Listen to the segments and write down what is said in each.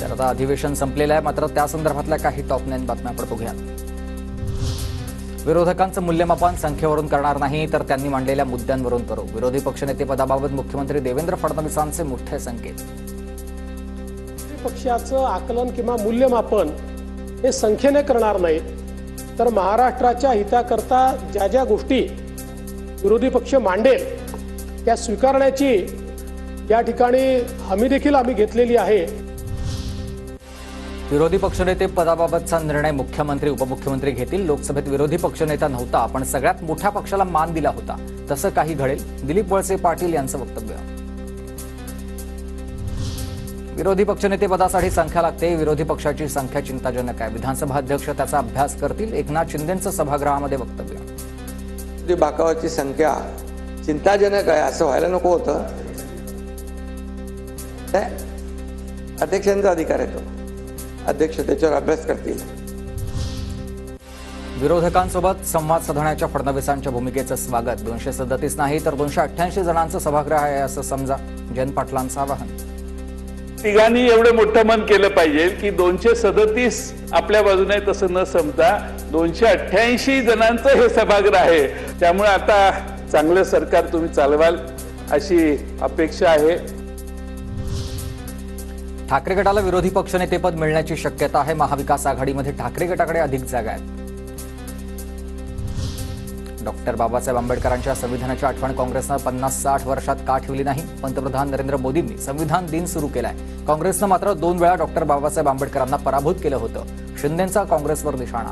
तर आता अधिवेशन संपलेलं आहे, मात्र त्या संदर्भातल्या काही टॉप 9 बातम्या आपण बघूयात. विरोधकांचं मूल्यमापन संख्येवरून करणार नाही, तर त्यांनी मांडलेल्या मुद्द्यांवरून करू. विरोधी पक्षनेतेपदाबाबत मुख्यमंत्री देवेंद्र फडणवीसांचे मोठे संकेत. पक्षाचं आकलन किंवा मूल्यमापन हे संख्येने करणार नाही, तर महाराष्ट्राच्या हिताकरता ज्या ज्या गोष्टी विरोधी पक्ष मांडेल त्या स्वीकारण्याची या ठिकाणी हमी देखील आम्ही घेतलेली आहे. विरोधी पक्षनेते पदाबाबतचा निर्णय मुख्यमंत्री उपमुख्यमंत्री घेतील. लोकसभेत विरोधी पक्षनेता नव्हता, पण सगळ्यात मोठ्या पक्षाला मान दिला होता, तसं काही घडेल. दिलीप वळसे पाटील यांचं वक्तव्य. विरोधी पक्षनेते पदासाठी संख्या लागते. विरोधी पक्षाची संख्या चिंताजनक आहे. विधानसभा अध्यक्ष त्याचा अभ्यास करतील. एकनाथ शिंदेंचं सभागृहामध्ये वक्तव्य. विरोधी बाकावाची संख्या चिंताजनक आहे असं व्हायला नको होतं. अध्यक्षांचा अधिकार आहे, तो अध्यक्ष त्याच्यावर अभ्यास करतील. विरोधकांसोबत संवाद साधण्याच्या फडणवीसांच्या भूमिकेचं स्वागत. 237 नाही तर 288 जणांचं सभागृह आहे असं समजा. जयंत पाटलांचं आवाहन. तिघांनी एवढं मोठं मन केलं पाहिजे की 237 आपल्या बाजूने तसं न समजा 288 जणांचं हे सभागृह आहे. त्यामुळे आता चांगलं सरकार तुम्ही चालवाल अशी अपेक्षा आहे. ठाकरे गटाला विरोधी पक्षनेतेपद मिळण्याची शक्यता आहे. महाविकास आघाडीमध्ये ठाकरे गटाकडे अधिक जागा आहेत. डॉक्टर बाबासाहेब आंबेडकरांच्या संविधानाची आठवण काँग्रेसनं 50-60 वर्षात का ठेवली नाही? पंतप्रधान नरेंद्र मोदींनी संविधान दिन सुरू केलाय. काँग्रेसनं मात्र 2 वेळा डॉक्टर बाबासाहेब आंबेडकरांना पराभूत केलं होतं. शिंदेंचा काँग्रेसवर निशाणा.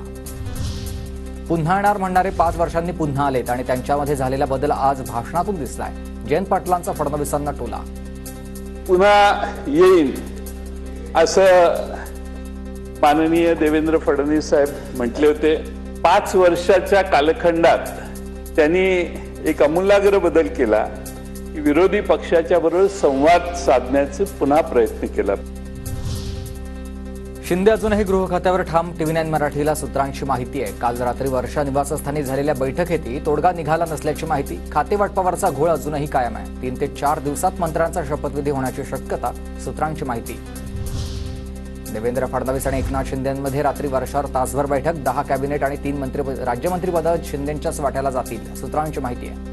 पुन्हा येणार म्हणणारे 5 वर्षांनी पुन्हा आलेत आणि त्यांच्यामध्ये झालेला बदल आज भाषणातून दिसलाय. जयंत पाटलांचा फडणवीसांना टोला. पुन्हा येईन असं माननीय देवेंद्र फडणवीस साहेब म्हटले होते. 5 वर्षाच्या कालखंडात त्यांनी एक आमूलाग्र बदल केला की विरोधी पक्षाच्या बरोबर संवाद साधण्याचा पुन्हा प्रयत्न केला. शिंदे अजूनही गृह खात्यावर ठाम. टीव्ही 9 मराठीला सूत्रांची माहिती आहे. काल रात्री वर्षा निवासस्थानी झालेल्या बैठकीतही तोडगा निघाला नसल्याची माहिती. खातेवाटपावरचा घोळ अजूनही कायम आहे. 3 ते 4 दिवसात मंत्र्यांचा शपथविधी होण्याची शक्यता. सूत्रांची माहिती. देवेंद्र फडणवीस आणि एकनाथ शिंदेंमध्ये रात्री वर्षावर तासभर बैठक. 10 कॅबिनेट आणि 3 राज्यमंत्रीपद शिंदेंच्याच वाट्याला जातील. सूत्रांची माहिती आहे.